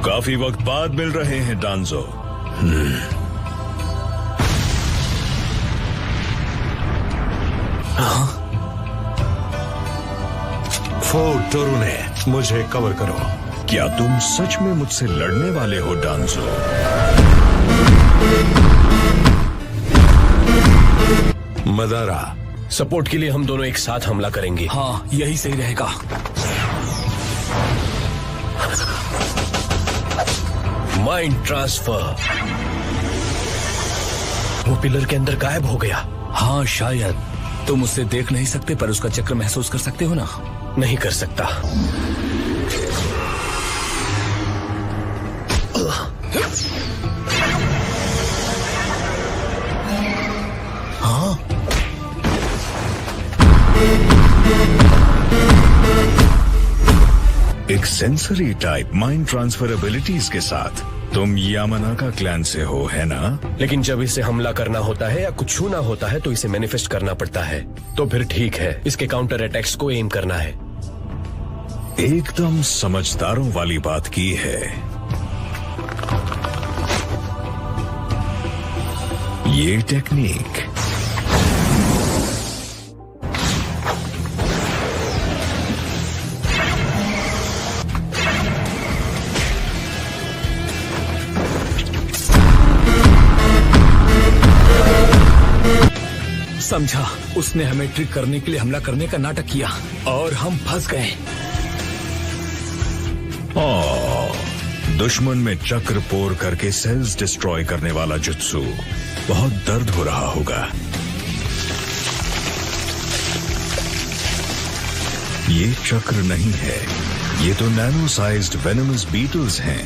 काफी वक्त बाद मिल रहे हैं डांजो। फोर्ट टोरुने, मुझे कवर करो। क्या तुम सच में मुझसे लड़ने वाले हो डांजो? मदारा, सपोर्ट के लिए हम दोनों एक साथ हमला करेंगे। हाँ, यही सही रहेगा। Mind transfer. वो पिलर के अंदर गायब हो गया। हाँ शायद। तुम उससे देख नहीं सकते पर उसका चक्र महसूस कर सकते हो ना? नहीं कर सकता। हाँ, एक sensory type mind transfer abilities के साथ तुम यामानाका क्लैन से हो, है ना? लेकिन जब इसे हमला करना होता है या कुछ छूना होता है तो इसे मैनिफेस्ट करना पड़ता है। तो फिर ठीक है, इसके काउंटर अटैक्स को एम करना है। एकदम समझदारों वाली बात की है। ये टेक्निक समझा। उसने हमें ट्रिक करने के लिए हमला करने का नाटक किया और हम फंस गए। दुश्मन में चक्र पोर करके सेल्स डिस्ट्रॉय करने वाला जुत्सु। बहुत दर्द हो रहा होगा। ये चक्र नहीं है, ये तो नैनो साइज्ड वेनमस बीटल्स हैं,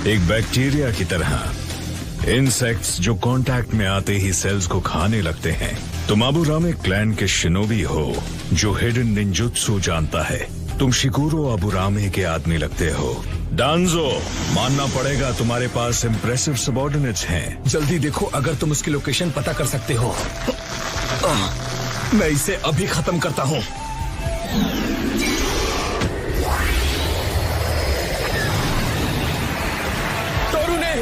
एक बैक्टीरिया की तरह। इंसेक्ट्स जो कांटेक्ट में आते ही सेल्स को खाने लगते हैं। तुम अबुरामे क्लैन के शिनोबी हो जो हिडन निंजुत्सु जानता है। तुम शिकुरो अबुरामे के आदमी लगते हो। डांजो, मानना पड़ेगा तुम्हारे पास इम्प्रेसिव सबऑर्डिनेट्स हैं। जल्दी देखो अगर तुम उसकी लोकेशन पता कर सकते हो। मैं इसे अभी खत्म करता हूँ। टोरुने!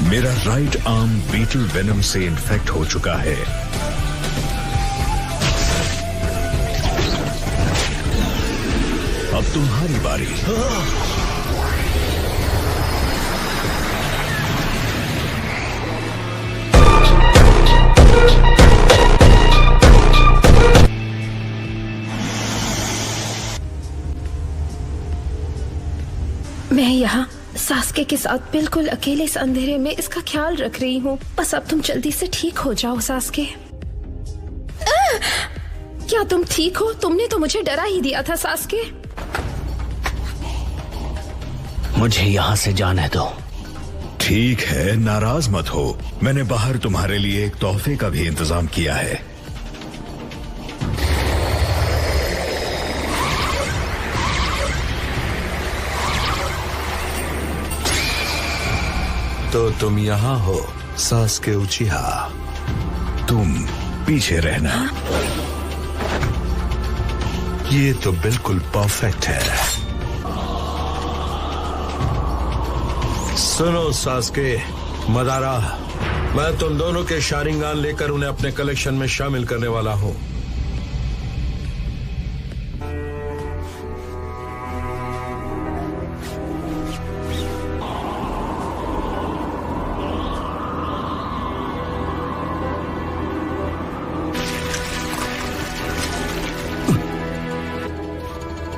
मेरा राइट आर्म बीटल वेनम से इन्फेक्ट हो चुका है। अब तुम्हारी बारी। मैं यहाँ सास्के के साथ बिल्कुल अकेले इस अंधेरे में इसका ख्याल रख रही हूँ। बस अब तुम जल्दी से ठीक हो जाओ सास्के। क्या तुम ठीक हो? तुमने तो मुझे डरा ही दिया था सास्के। मुझे यहाँ से जाने दो। ठीक है, नाराज मत हो। मैंने बाहर तुम्हारे लिए एक तोहफे का भी इंतजाम किया है। तो तुम यहाँ हो सास्के उचिहा। तुम पीछे रहना। ये तो बिल्कुल परफेक्ट है। सुनो सास्के, मदारा, मैं तुम दोनों के शारिंगान लेकर उन्हें अपने कलेक्शन में शामिल करने वाला हूं।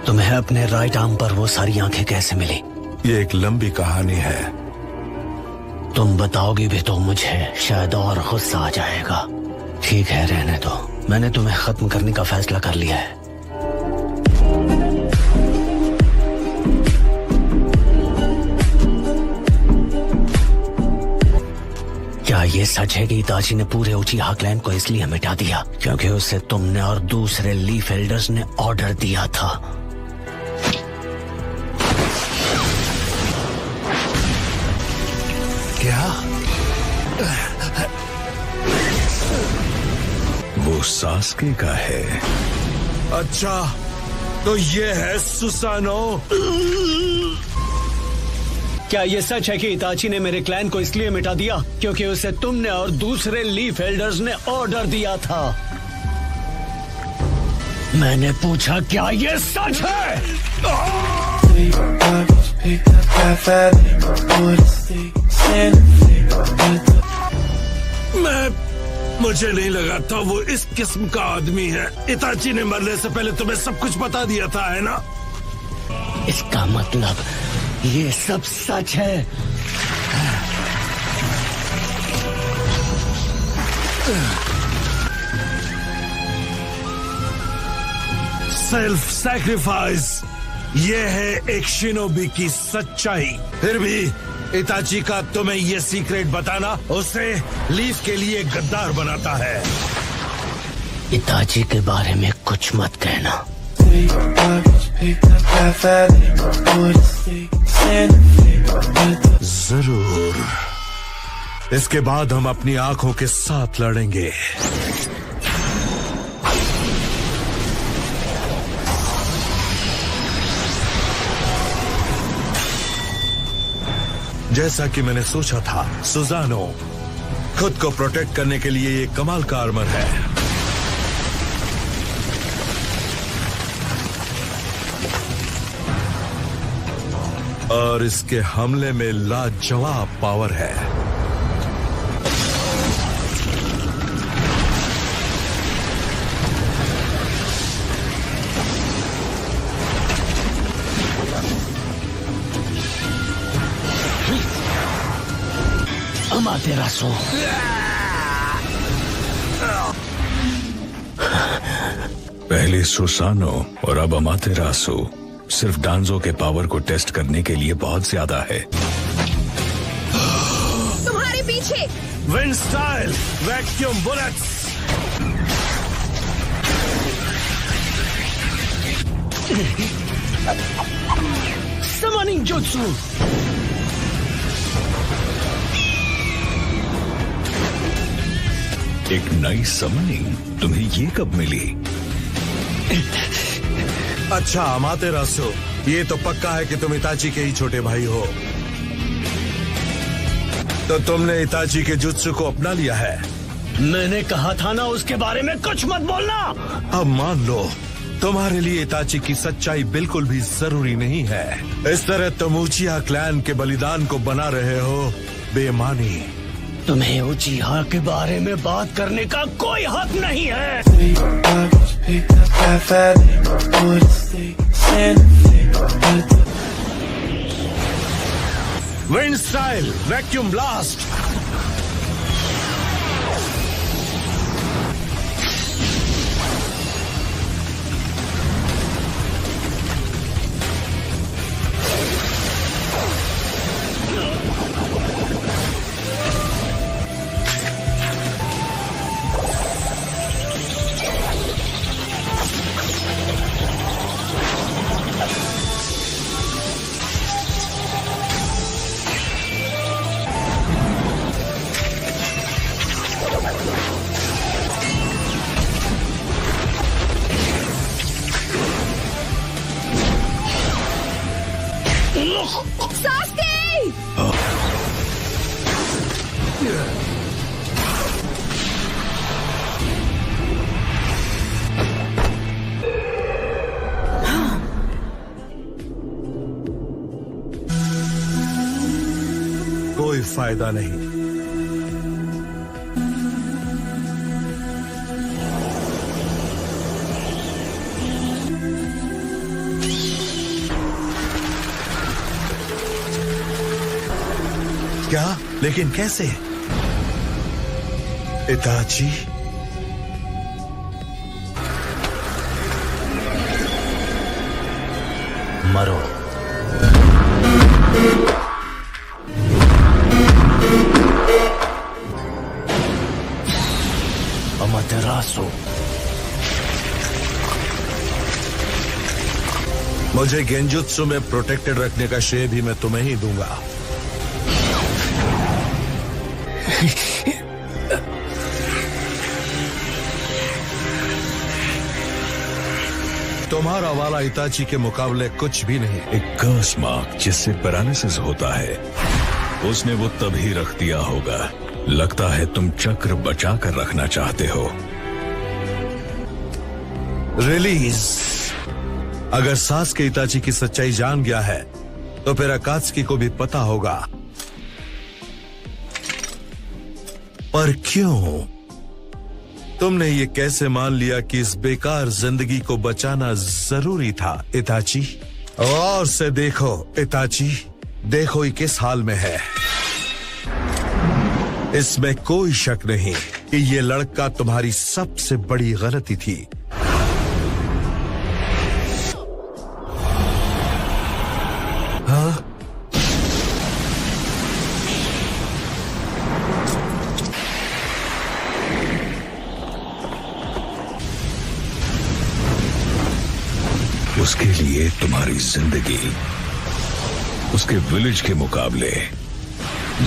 तुम्हें अपने राइट आर्म पर वो सारी आंखें कैसे मिली? ये एक लंबी कहानी है। तुम बताओगी भी तो मुझे शायद और गुस्सा आ जाएगा। ठीक है, रहने दो। मैंने तुम्हें खत्म करने का फैसला कर लिया है। क्या ये सच है कि इताची ने पूरे उचिहा क्लैन को इसलिए मिटा दिया क्योंकि उसे तुमने और दूसरे लीफ एल्डर्स ने ऑर्डर दिया था? क्या? वो सास्के का है। अच्छा, तो ये है सुसानो। क्या ये सच है कि इताची ने मेरे क्लैन को इसलिए मिटा दिया क्योंकि उसे तुमने और दूसरे लीफ एल्डर्स ने ऑर्डर दिया था? मैंने पूछा क्या ये सच है? मुझे नहीं लगा था वो इस किस्म का आदमी है। इताची ने मरने से पहले तुम्हें सब कुछ बता दिया था, है ना? इसका मतलब ये सब सच है। सेल्फ सैक्रिफाइस, ये है एक शिनोबी की सच्चाई। फिर भी इताची का तुम्हें ये सीक्रेट बताना उसे लीफ के लिए गद्दार बनाता है। इताची के बारे में कुछ मत कहना। जरूर, इसके बाद हम अपनी आंखों के साथ लड़ेंगे। जैसा कि मैंने सोचा था, सुजानो खुद को प्रोटेक्ट करने के लिए एक कमाल का आर्मर है। और इसके हमले में लाजवाब पावर है। अमातेरासु, पहले सुसानो और अब अमातेरासु सिर्फ डांजो के पावर को टेस्ट करने के लिए बहुत ज्यादा है। तुम्हारे पीछे wind style vacuum bullets. Summoning jutsu. एक नई समनिंग तुम्हें ये कब मिली? अच्छा अमातेरासु, ये तो पक्का है कि तुम इताची के ही छोटे भाई हो। तो तुमने इताची के जुत्सु को अपना लिया है। मैंने कहा था ना उसके बारे में कुछ मत बोलना। अब मान लो तुम्हारे लिए इताची की सच्चाई बिल्कुल भी जरूरी नहीं है। इस तरह तुम उचिहा क्लैन के बलिदान को बना रहे हो बेमानी। तुम्हें उचिहा के बारे में बात करने का कोई हक नहीं है। Wind style vacuum blast. कोई फायदा नहीं। क्या? लेकिन कैसे? इताची मरो। अमातेरासु, मुझे गेंजुत्सु में प्रोटेक्टेड रखने का श्रेय भी मैं तुम्हें ही दूंगा। तुम्हारा वाला इताची के मुकाबले कुछ भी नहीं। एक कर्स मार्क जिससे पैरालिसिस होता है, उसने वो तभी रख दिया होगा। लगता है तुम चक्र बचा कर रखना चाहते हो। रिलीज। अगर सास्के इताची की सच्चाई जान गया है तो फिर अकात्सुकी को भी पता होगा। पर क्यों? तुमने ये कैसे मान लिया कि इस बेकार जिंदगी को बचाना जरूरी था इताची? और से देखो इताची, देखो ये किस हाल में है। इसमें कोई शक नहीं कि ये लड़का तुम्हारी सबसे बड़ी गलती थी। हाँ? उसके लिए तुम्हारी जिंदगी उसके विलेज के मुकाबले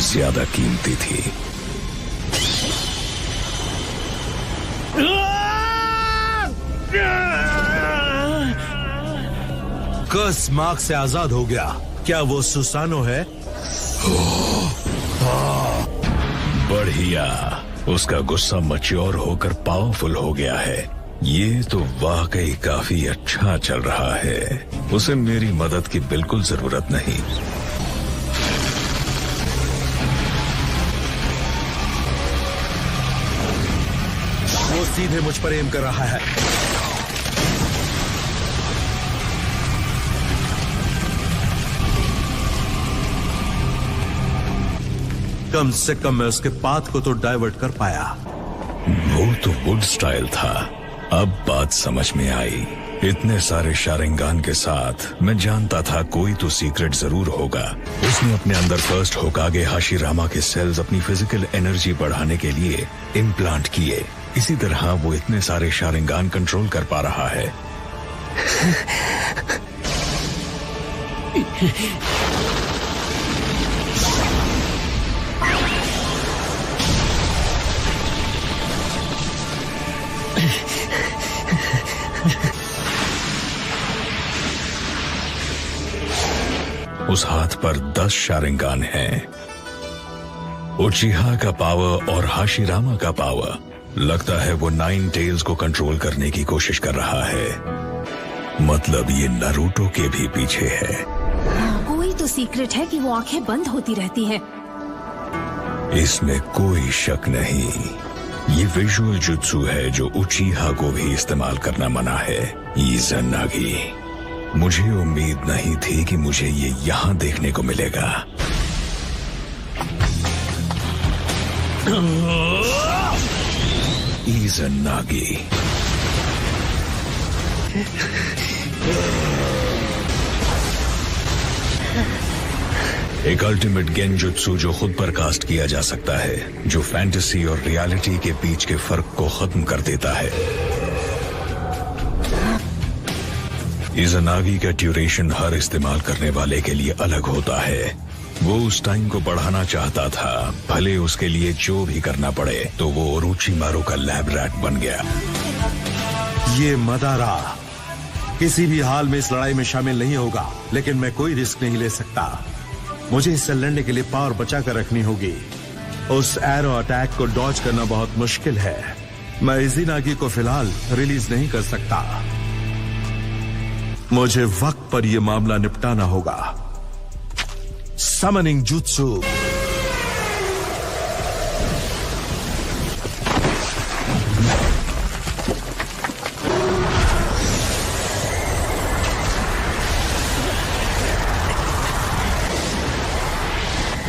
ज्यादा कीमती थी। कर्स मार्क से आजाद हो गया। क्या वो सुसानो है? बढ़िया, उसका गुस्सा मैच्योर होकर पावरफुल हो गया है। ये तो वाकई काफी अच्छा चल रहा है। उसे मेरी मदद की बिल्कुल जरूरत नहीं। वो सीधे मुझ पर एम कर रहा है। कम से कम मैं उसके पाथ को तो डाइवर्ट कर पाया। वो तो वुड स्टाइल था। अब बात समझ में आई। इतने सारे शारिंगान के साथ मैं जानता था कोई तो सीक्रेट जरूर होगा। उसने अपने अंदर फर्स्ट होकागे हाशिरामा के सेल्स अपनी फिजिकल एनर्जी बढ़ाने के लिए इम्प्लांट किए। इसी तरह वो इतने सारे शारिंगान कंट्रोल कर पा रहा है। उस हाथ पर 10 शारिंगान हैं। उचिहा का पावर और हाशिरामा का पावर। लगता है वो 9 टेल्स को कंट्रोल करने की कोशिश कर रहा है। मतलब ये नारुतो के भी पीछे है। कोई तो सीक्रेट है कि वो आंखें बंद होती रहती हैं। इसमें कोई शक नहीं। ये विजुअल जुत्सु है जो उचिहा को भी इस्तेमाल करना मना है। इज़ानागी। मुझे उम्मीद नहीं थी कि मुझे ये यहां देखने को मिलेगा। इज़ानागी। एक अल्टीमेट गेंजुत्सु जो खुद पर कास्ट किया जा सकता है, जो फैंटेसी और रियलिटी के बीच के फर्क को खत्म कर देता है। इज़ानागी का ड्यूरेशन हर इस्तेमाल करने वाले के लिए अलग होता है। वो उस टाइम को बढ़ाना चाहता था, भले उसके लिए जो भी करना पड़े। तो वो ओरोचिमारू का लैब रैट बन गया। ये मदारा किसी भी हाल में इस लड़ाई में शामिल नहीं होगा, लेकिन मैं कोई रिस्क नहीं ले सकता। मुझे इससे लड़ने के लिए पावर बचा कर रखनी होगी। उस एरो अटैक को डॉज करना बहुत मुश्किल है। मैं इज़ानागी को फिलहाल रिलीज नहीं कर सकता। मुझे वक्त पर यह मामला निपटाना होगा। Summoning jutsu.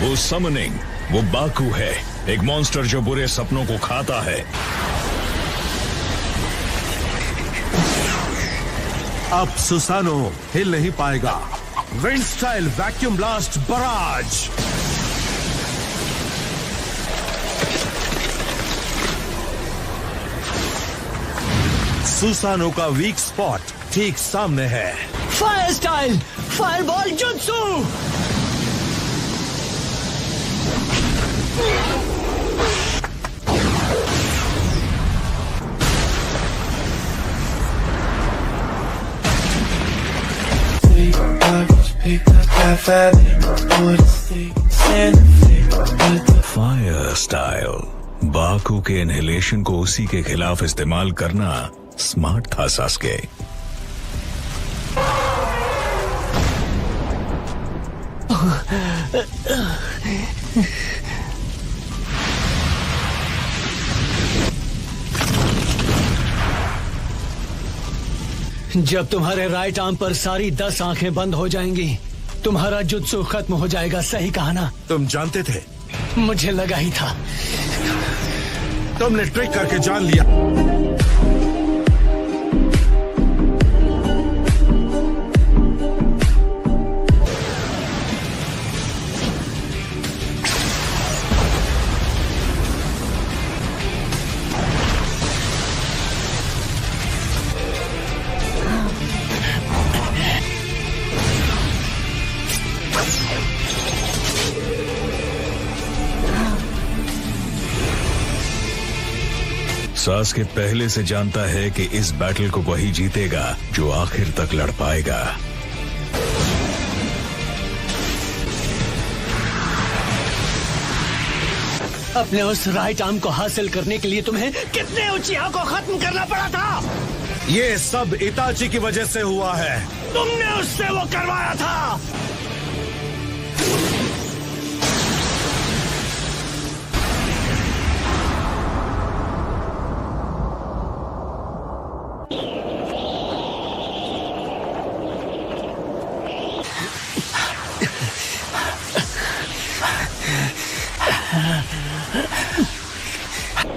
वो समनिंग, वो बाकू है, एक मॉन्स्टर जो बुरे सपनों को खाता है। अब सुसानो हिल नहीं पाएगा। Wind style vacuum blast barrage. Susanoo का वीक स्पॉट ठीक सामने है। Fire style fireball jutsu. Fire style. Baku के इनहेलेशन को उसी के खिलाफ इस्तेमाल करना स्मार्ट था सास्के। जब तुम्हारे राइट आर्म पर सारी 10 आंखें बंद हो जाएंगी, तुम्हारा जुत्सु खत्म हो जाएगा। सही कहा ना? तुम जानते थे? मुझे लगा ही था। तुमने ट्रिक करके जान लिया। सास्के पहले से जानता है कि इस बैटल को वही जीतेगा जो आखिर तक लड़ पाएगा। अपने उस राइट आर्म को हासिल करने के लिए तुम्हें कितने उचिहा को खत्म करना पड़ा था? ये सब इताची की वजह से हुआ है। तुमने उससे वो करवाया था।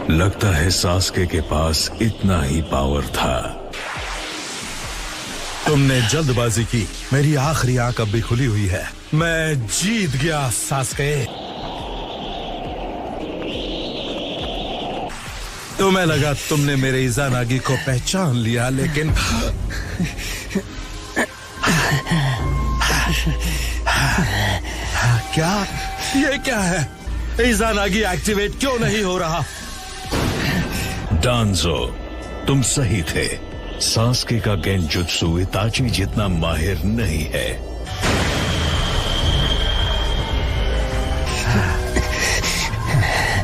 लगता है सास्के के पास इतना ही पावर था। तुमने जल्दबाजी की। मेरी आखिरी आंख अब भी खुली हुई है। मैं जीत गया सास्के। तुम्हें लगा तुमने मेरे इज़ानागी को पहचान लिया, लेकिन क्या? ये क्या है? इज़ानागी एक्टिवेट क्यों नहीं हो रहा? डांजो, तुम सही थे। सास्के का गेंजुत्सु इताची जितना माहिर नहीं है।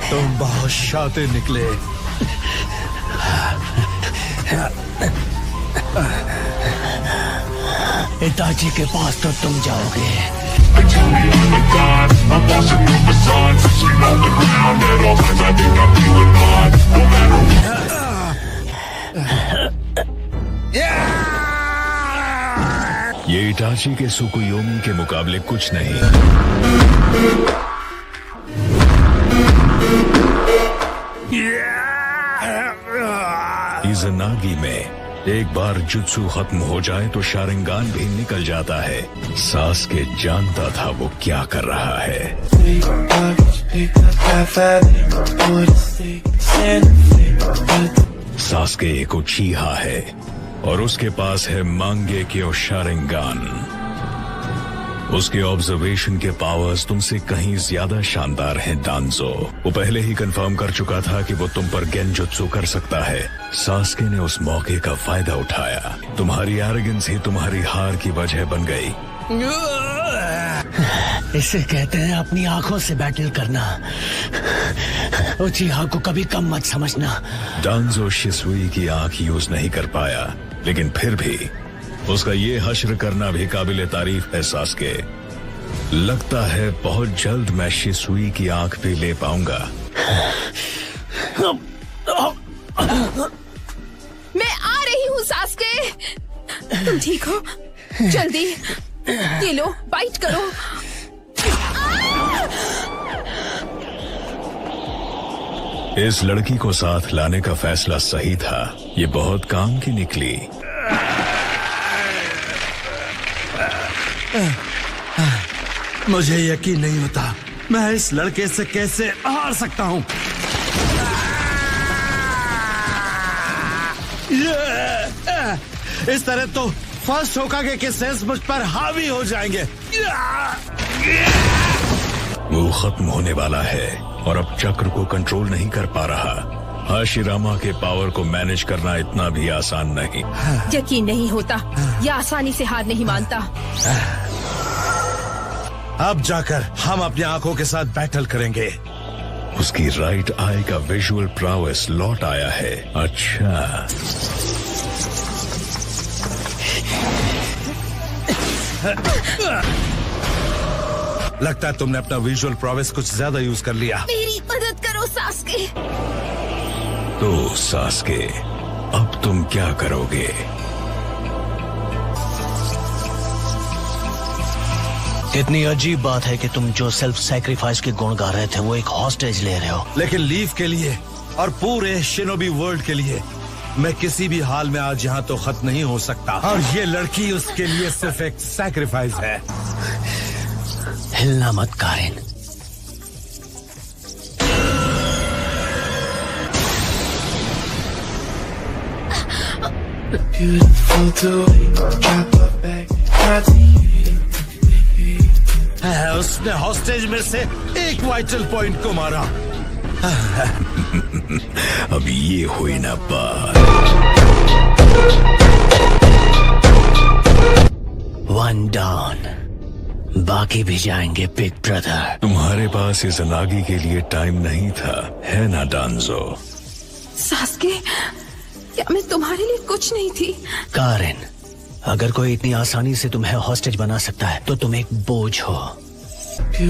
तुम बहुत शातिर निकले। इताची के पास तो तुम जाओगे। ये इटाची के सुकुयोमी के मुकाबले कुछ नहीं। इज़ानागी में एक बार जुत्सु खत्म हो जाए तो शारिंगान भी निकल जाता है। सास्के जानता था वो क्या कर रहा है। सास्के एक उचीहा है और उसके पास है मांगेक्यो शारिंगान। उसके ऑब्जर्वेशन के पावर्स तुमसे कहीं ज्यादा शानदार हैं डांजो। वो पहले ही कंफर्म कर चुका था कि वो तुम पर गेंजुत्सु कर सकता है। सास्के ने उस मौके का फायदा उठाया। तुम्हारी एरोगेंस ही तुम्हारी हार की वजह बन गई। इसे कहते हैं अपनी आंखों से बैटल करना। उचिहा को कभी कम मत समझना। डांजो शिसुई की आंख यूज नहीं कर पाया, लेकिन फिर भी उसका ये हश्र करना भी काबिले तारीफ है सास्के। लगता है बहुत जल्द मैं शिसुई की आंख भी ले पाऊंगा। मैं आ रही हूँ सास्के। तुम ठीक हो? जल्दी ये लो, बाइट करो। इस लड़की को साथ लाने का फैसला सही था। ये बहुत काम की निकली। मुझे यकीन नहीं होता मैं इस लड़के से कैसे हार सकता हूँ। इस तरह तो फर्स्ट होकागे के सेंस मुझ पर हावी हो जाएंगे। वो खत्म होने वाला है और अब चक्र को कंट्रोल नहीं कर पा रहा। हाशिरामा के पावर को मैनेज करना इतना भी आसान नहीं। यकीन नहीं होता, यह आसानी से हार नहीं मानता। अब जाकर हम अपनी आंखों के साथ बैटल करेंगे। उसकी राइट आई का विजुअल प्रावेस लौट आया है। अच्छा, लगता है तुमने अपना विजुअल प्रावेस कुछ ज्यादा यूज कर लिया। मेरी मदद करो सास्के। तो सास्के, अब तुम क्या करोगे? कितनी अजीब बात है कि तुम जो सेल्फ सैक्रिफाइस के गुण गा रहे थे वो एक हॉस्टेज ले रहे हो। लेकिन लीफ के लिए और पूरे शिनोबी वर्ल्ड के लिए मैं किसी भी हाल में आज यहाँ तो खत्म नहीं हो सकता। और ये लड़की उसके लिए सिर्फ एक सैक्रिफाइस है। हिलना मत कारिन। उसने हॉस्टेज में से एक वाइटल पॉइंट को मारा। अब ये हुई ना बात। 1 डाउन, बाकी भी जाएंगे बिग ब्रदर। तुम्हारे पास इस अनागी के लिए टाइम नहीं था, है ना डांजो? सास्के, क्या मैं तुम्हारे लिए कुछ नहीं थी? कारिन, अगर कोई इतनी आसानी से तुम्हें हॉस्टेज बना सकता है तो तुम एक बोझ हो। सास्के,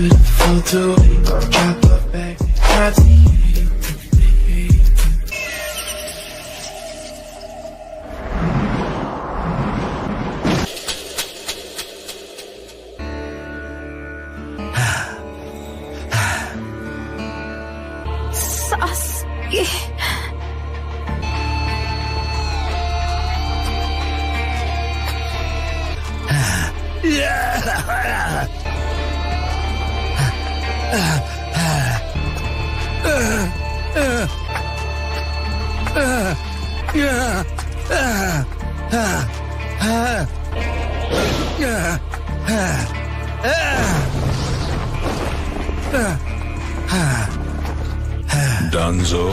डांजो,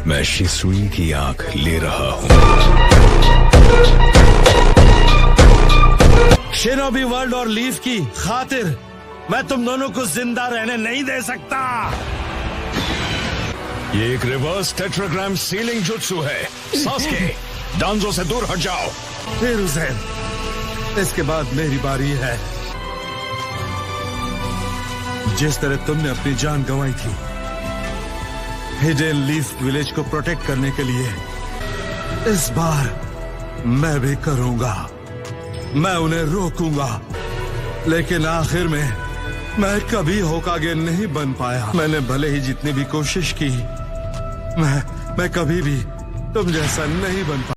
मैं शिसुई की आंख ले रहा हूं। शिनोबी वर्ल्ड और लीफ की खातिर मैं तुम दोनों को जिंदा रहने नहीं दे सकता। ये एक रिवर्स टेट्राग्राम सीलिंग जुत्सु है। सास्के, डांजो से दूर हट जाओ। फिर हुसैन, इसके बाद मेरी बारी है। जिस तरह तुमने अपनी जान गंवाई थी हिडन लीफ विलेज को प्रोटेक्ट करने के लिए, इस बार मैं भी करूंगा। मैं उन्हें रोकूंगा, लेकिन आखिर में मैं कभी होकागे नहीं बन पाया। मैंने भले ही जितनी भी कोशिश की, मैं कभी भी तुम जैसा नहीं बन पाया।